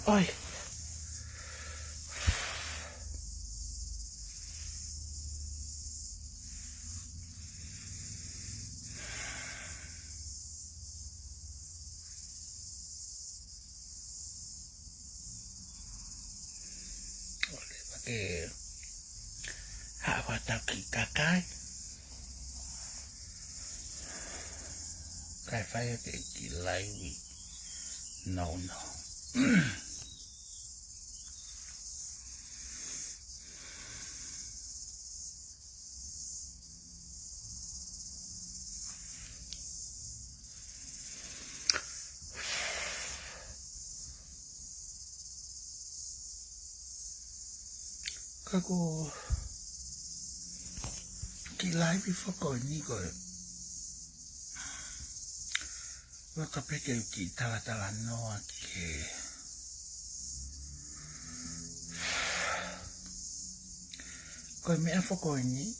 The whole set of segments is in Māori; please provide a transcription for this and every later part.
Ay, que hạ hòa tạo kỳ cả cái phải cái kỳ lại vì no no các cô kỳ lại vì phải coi như coi và cái phải cái kỳ ta là no cái coi mẹ phải coi như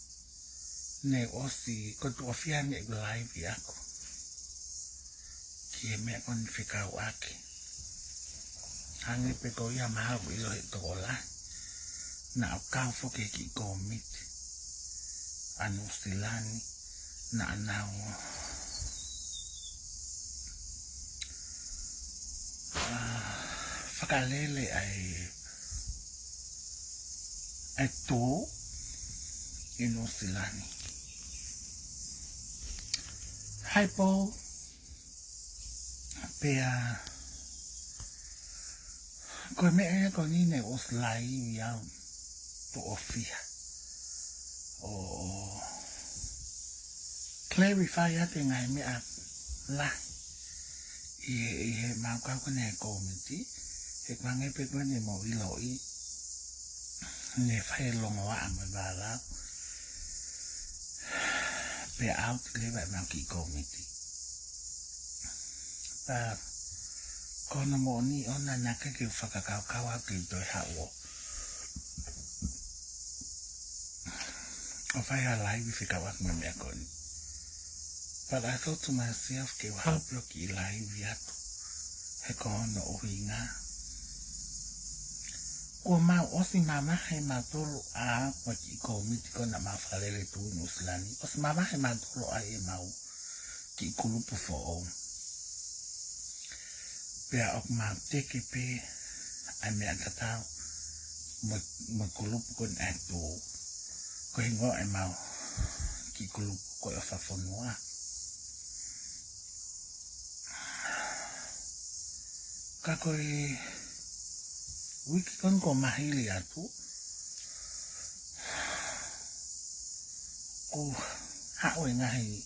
nè osi coi tụi phía nè lại vì ako kia mẹ con phải cao ake hàng ấy phải coi ya mà vì rồi tổ lại nào cao phải cái kỳ comit anu silani na nào fakalele ai tu inu silani hypo pea coi mẹ coi như này ô slide ya tu ofia o clarify ya cái ngày mẹ la mà cao cái này cổ mình tí thì qua ngay bên này mỗi lỗi này phải lòng hoa mà bà lá bé áo thì lấy vậy mà kỳ cổ mình tí và con nó muốn đi on là cái kiểu phải cao cao áo kỳ tôi hạ wo phải là lại vì phải cao áo mà mẹ con. But I thought to myself, que o haplo ki lai viato, he ko no ohinga. Ko mau osi mama he matolo a kwa ki ko miti ko na mafalele tu no slani. Osi mama he matolo a e mau ki kulupu fo o. Pea ok ma teke pe a me antatao mo kulupu kon akto. Ko hingo e mau ki kulupu ko e fafonua. Kako e wiki kon ko mahili atu ko hao e ngahi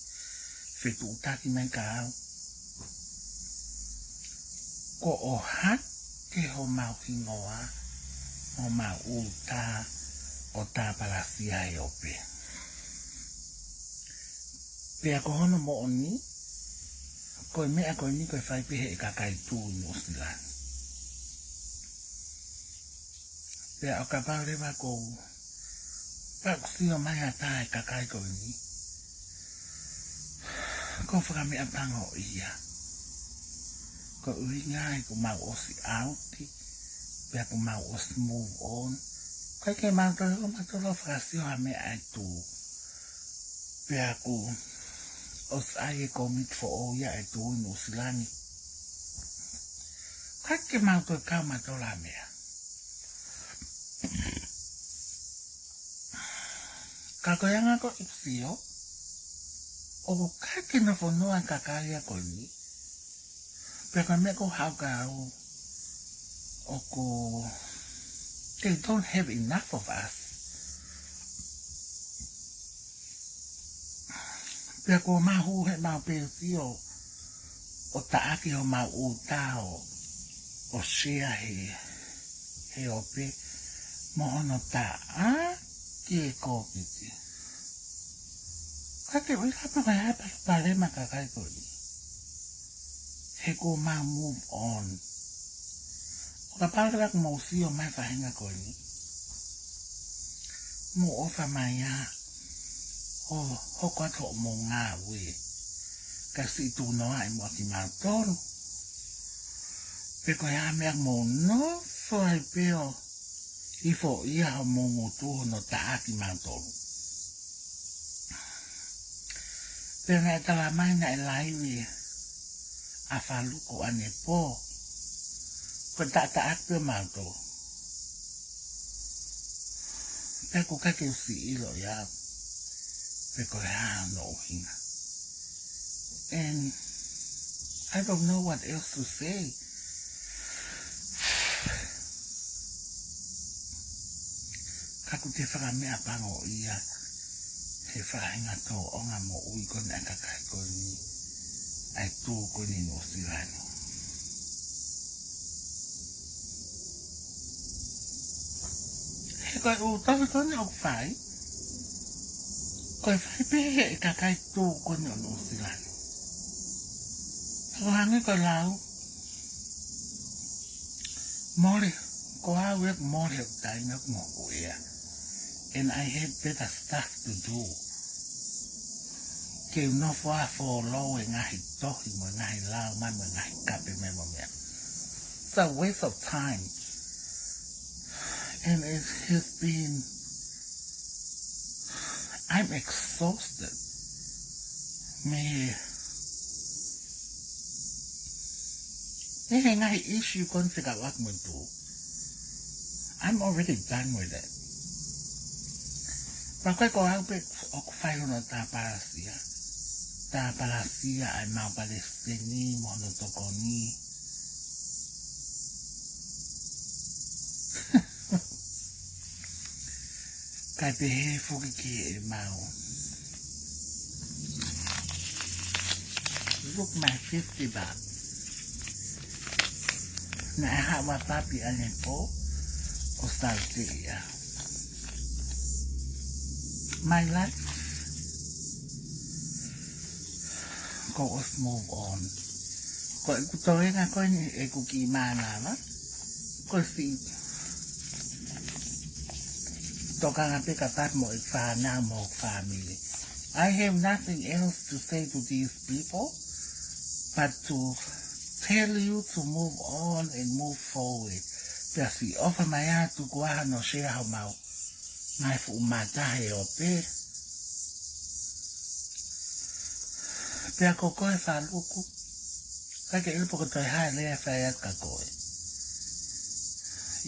fetu utaki mai ka ko o hat ke ho mau hingoa o mau uta o ta palasia e ope pea ko hono mo oni ko mea ko ni ko fai pe he ka kai tu no silan pe o ka pa le ba ko pa si o mai ata ka kai ko ni ko fa me apango ia ko ui ngai ko mau o si out pe ko mau o move on kai ke ma to fa si o me ai tu pe ko os ai komit fo o ya e tu no silani kake mau to kama to la mea kako yanga ko ipsio o kake no fo no an kakaria ko ni pero me ko how ka o ko they don't have enough of us. Pea ko mahu he mau pe sio o taaki o mau uta o shea he ope mohono ta ki e kōpiti. Kake ui hapa kai hapa pare makakai koni. He ko mau move on. O ka pārak mau sio mai whahenga koni. Mo ofa mai ya. Hoko ato mo ngā ue. Kasi tu no ai mo ki mātoro. Peko ya mea mo no fai peo i fo ia ho mo motu no taaki mantolu. Pero na tala mai na elaiwi a faluko ane po. Ko taaki peo mantolu. Peko kake usi ilo ya. Peko ya no hinga. And I don't know what else to say. Kaku te whakamea pango ia he whahinga tō onga mo ui kone a kakai koni ai tō koni no sirano. He koe o tawi kone o whai, koe whai pehe e kakai tō koni o no sirano. Ako hangi koe lau, mori, ko au ek mori o taina mo ea. And I had better stuff to do. Ke no fua for low and I tohi mo ngahi lao mai mo ngahi kape me mo mea. It's a waste of time. And it has been, I'm exhausted. Me ngahi issue kon fika wak mo do. I'm already done with it. Pakai ko au pe o whai hono tā parasia. Tā parasia ai mau palestini mono toko ni. Kai pe he fuki ki e mau. Look my 50 bucks. Na e hawa papi ane po o saltea. My life go off move on. Ko e kutoe nga koe ni e kuki mana ma. Ko si toka nga peka pat mo e whana mo family. I have nothing else to say to these people but to tell you to move on and move forward. Pasi offer my heart to go out no share how mau. Ngai fu matahe o pe. Pea ko koe whaluku. Kake ilpo ko toi hae lea whaiat ka koe.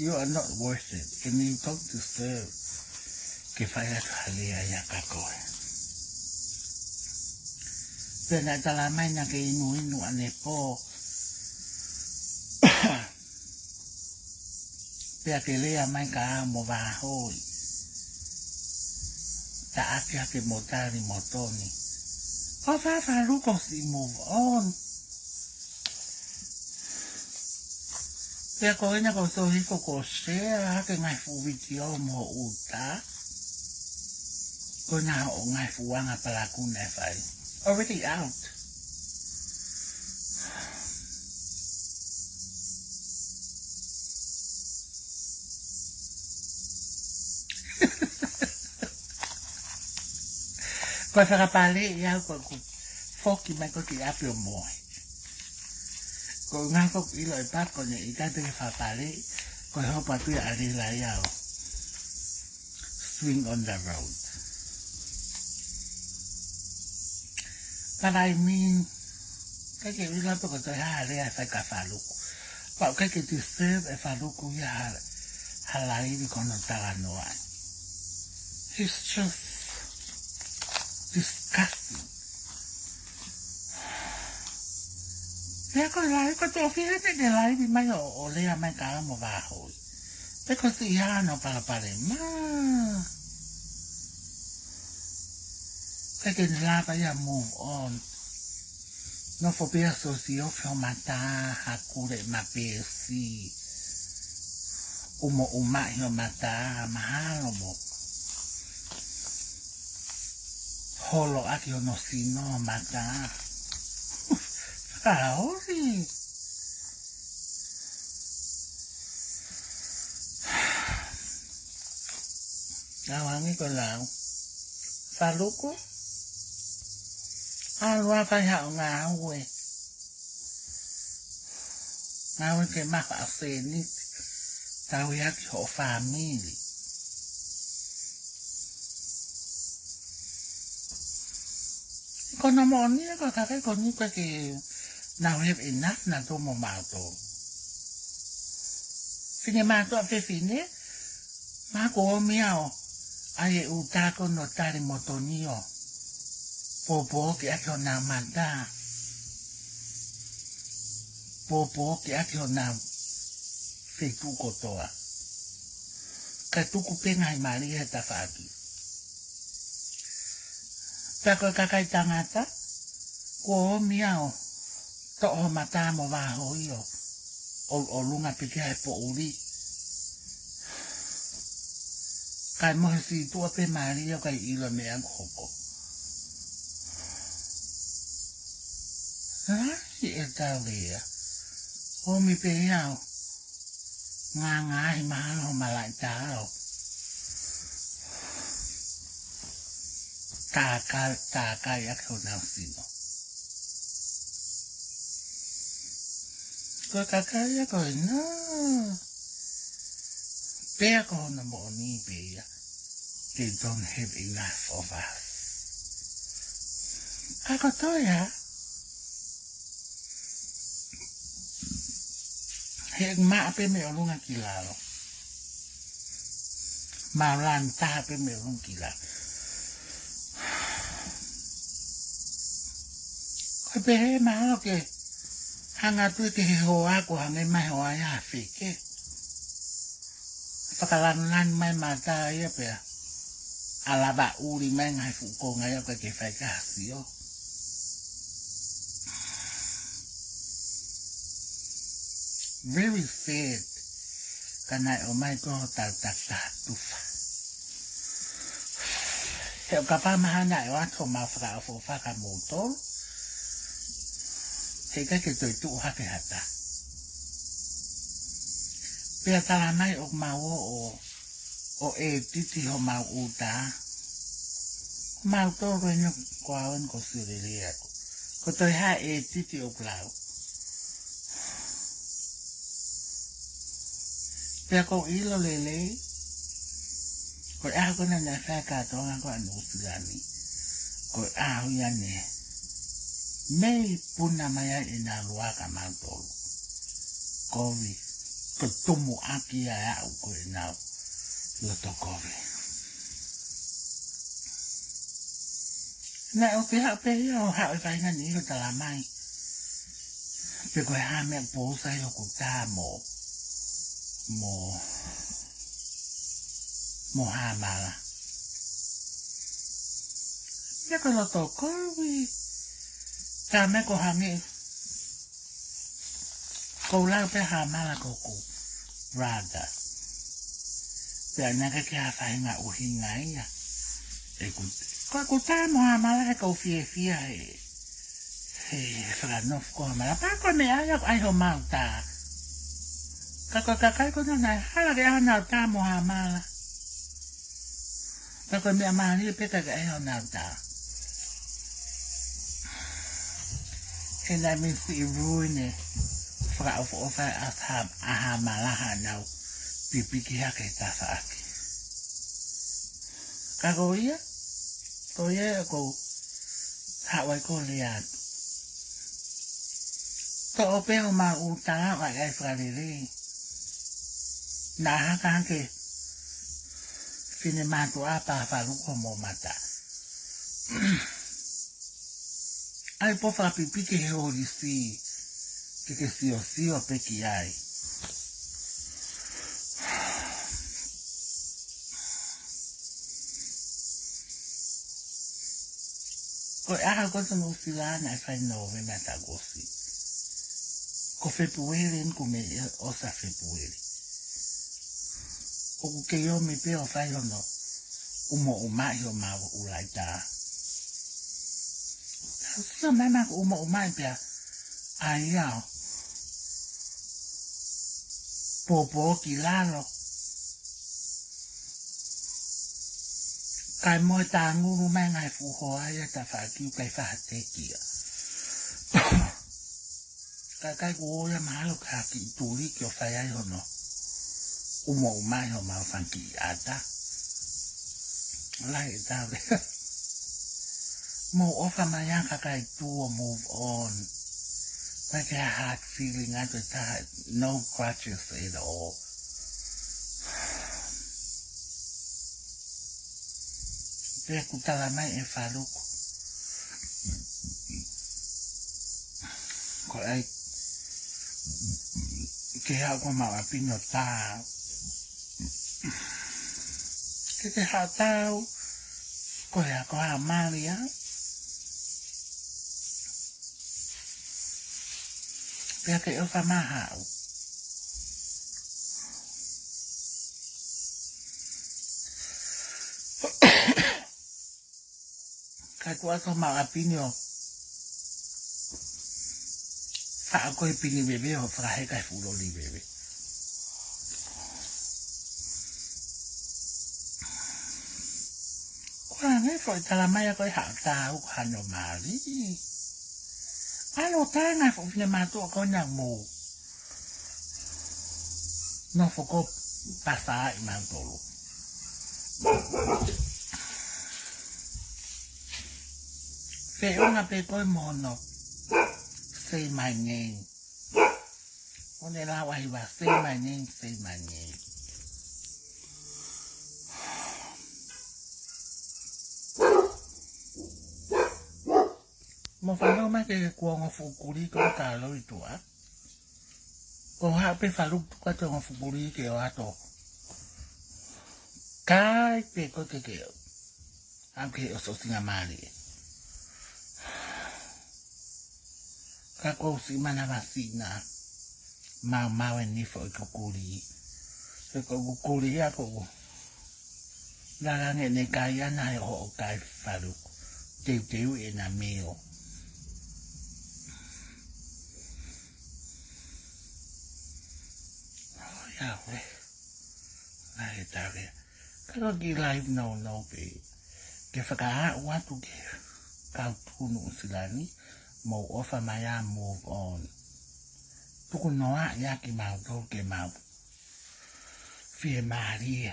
You are not worth it. And you don't deserve ke whaiat halea ia ka koe. Pea na tala mai na ke inu ane po. Pea ke lea mai ka amo wahoi. Ta akia ke motari motoni. O whaluko si move on. Pea ko ina ko so hiko ko share hake ngai fuwiti o mo uta. Ko nga o ngai fuwanga palakune whai. Already out. Koe whakapale iau koe ku whoki mai koe ki api o moe. Ko ngā koe ilo e pako ne i tate ke whakapale koe hopa tui a rila iau. Swing on the road. But I mean, kake ilo pe koe toi haa rea e whaika whaluku. Pau kake deserve e whaluku ia halairi kono tala noa. It's just disgusting. Pea koe lai, koe tō whihane ne lai di mai o lea mai ka amo wāhoi. Pea koe si ia no palapare, Pea ke ni lava ia move on. No fo pea so si o whio mata hakure ma pea si. Umo umai o mata mahalo mo. Holo aki o no sino mata. Whakaori. Nawangi ko lang. Whaluku. Alua whai hao ngā ue. ngau ke maha a wheni, tau i aki ho whamili. Kona mo ni ko kakai ko ni ke now have enough na to mo mato. Fine mato a fine ma ko miao ai u ta ko no tare motonio. Popo ke aki na manda. Popo ke aki na fetu ko toa. Ka tuku penga i mari he ta faki. Tako kakai tangata, ko miao, to o mata mo waho io, o lunga piki hai po uri. Kai mo si tua pe maria kai ilo me ang hoko. Si e tau lea, o mi pe iao, ngā hi maha o malai tau. Taka yak ho na sino. Ko kakaya ko na. Pea ko na mo ni pea. They don't have enough of us. Ako to ya. Hek ma pe me olunga kilalo. Ma lanta pe me olunga kilalo. Pe he maho ke hanga tu ke he hoa ko hanga mai hoa ya fike. Pakalan mai mata ya pe. Alaba uri mai ngai fu ko ngai ko ke fai ka sio. Very sad. Kana o mai ko ta tufa. He kapa mahana e wa to ma fra fo fa ka motor. He ka ke toi tu hake hata. Pea tala mai o mau o e titi ho mau uta. Mau to reno ko awan ko siriri ako. Ko toi ha e titi o plau. Pea ko ilo lele. Ko ako na nasa katonga ko anu silani. Ko aho yane. Mei puna maya ina luaka mantolo. Kovi. Ko tumu aki ya au ko ina loto kovi. Na o te hape o hao e whainga ni ho talamai. Pe koe hame posa i o kuta mo hamala. Pe ko loto kovi. Kame ko hangi ko la pe hamala ko brada pe naka ke ha nga uhinga ia e ko ta mo hamala ko fie fra no ko hamala pa ko me ai ho mauta ka ko na hala ke ana ta mo hamala ka ko me amani pe ka ai ho na ta. And I mean, see, ruin it. Fra of aha malaha now. Pipiki hake tafaki. Kagoia? Koia ko. Hawai ko liat. To ope o ma uta wa ai fra lili. Na haka ke. Fine matu apa falu ko mo mata. Ai po fa pipi ke he ori si ke si o pe ki ai. Ko aha ko no sila na fa no me mata gosi. Ko fe puere ko me o sa fe puere. O ke yo me pe o fa yo no. Umo uma yo ma ulaita. So mama umo pia ayao popo kilalo kai mo tangu no mai fu ho ai ta fa ki kai fa te kia Kai ko ya mahalo ka ki turi ki o fai ai hono. Umo umai ho mau fanki ata. Lai tawe. Mo ofa maya ka kai tuo move on. Like a hard feeling at the time. No crutches at all. Pea kutala mai e whaluku. Ko ai ke hao ko mau apino tau. Ke hao tau. Ko hea ko hao maria. Pea ke ofa mahau. Kai kua ko mau apino. Wha koe pini bebe o whakahe kai fulo li bebe. Kua ngai fwoi tala mai a koe hao tau hano maari. Ano tā ngai fwoi fine mātua koe nyang mō. No whako pasa i mātolo. Whiunga pe koe mono. Say my name. One la wahi wa say my name, say my name. Mo whanau mai ke kua ngā whukuri ko ka loi tua. Ko hape whaluk tuka te ngā whukuri ke o ato. Kai pe ko te keo. Au ke o sosinga maari. Ka kou si mana wasina. Mau e nifo i kukuri. E ko kukuri a ko. Larange ne kai ana e ho o kai whalu. Teu e na meo. Yawe. Ai tawe. Karo ki live no pe. Ke whakaha watu ke. Kau tunu silani. Mo ofa maya move on. Tuku noa ya ki mau tau ke mau. Fie maari.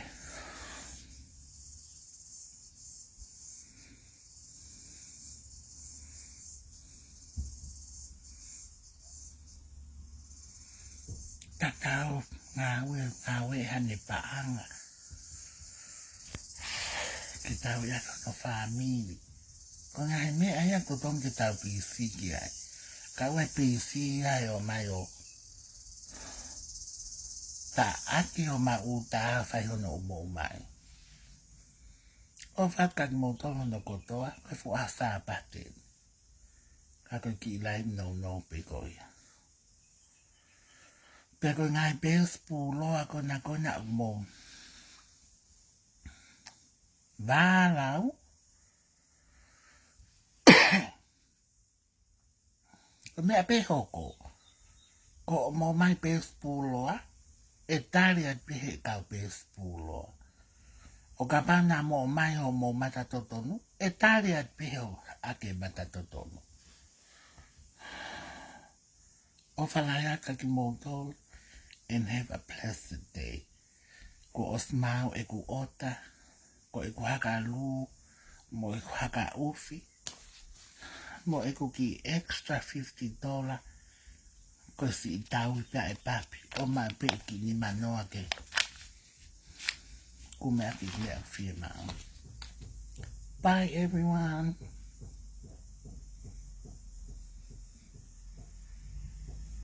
Tatau ngawe hane paanga. Kita ya no family. Ko ngai me aya ko tong kita PC ki ai. Ka we PC ai o mai o. Ta aki o ma uta fai hono mo mai. O faka mo tono no kotoa ko fu asa pate. Ka ko ki lai no pe ko ya. Pe ko ngai pe spulo ako na ko na mo. Valau. Me ape hoko. Ko mo mai pe spuloa. E talia pe he kau pe spuloa. O kapana mo mai ho mo matatotonu. E talia pe ho ake matatotonu. O falaya kaki mo tol. And have a blessed day. Ko osmao e ku ota. Ko e ku haka lu. Mo e ku haka ufi. Mo e ku ki extra $50 ko si tau pia e papi o ma pe ki ni manoa ke ku me aki lea fie mao. Bye everyone.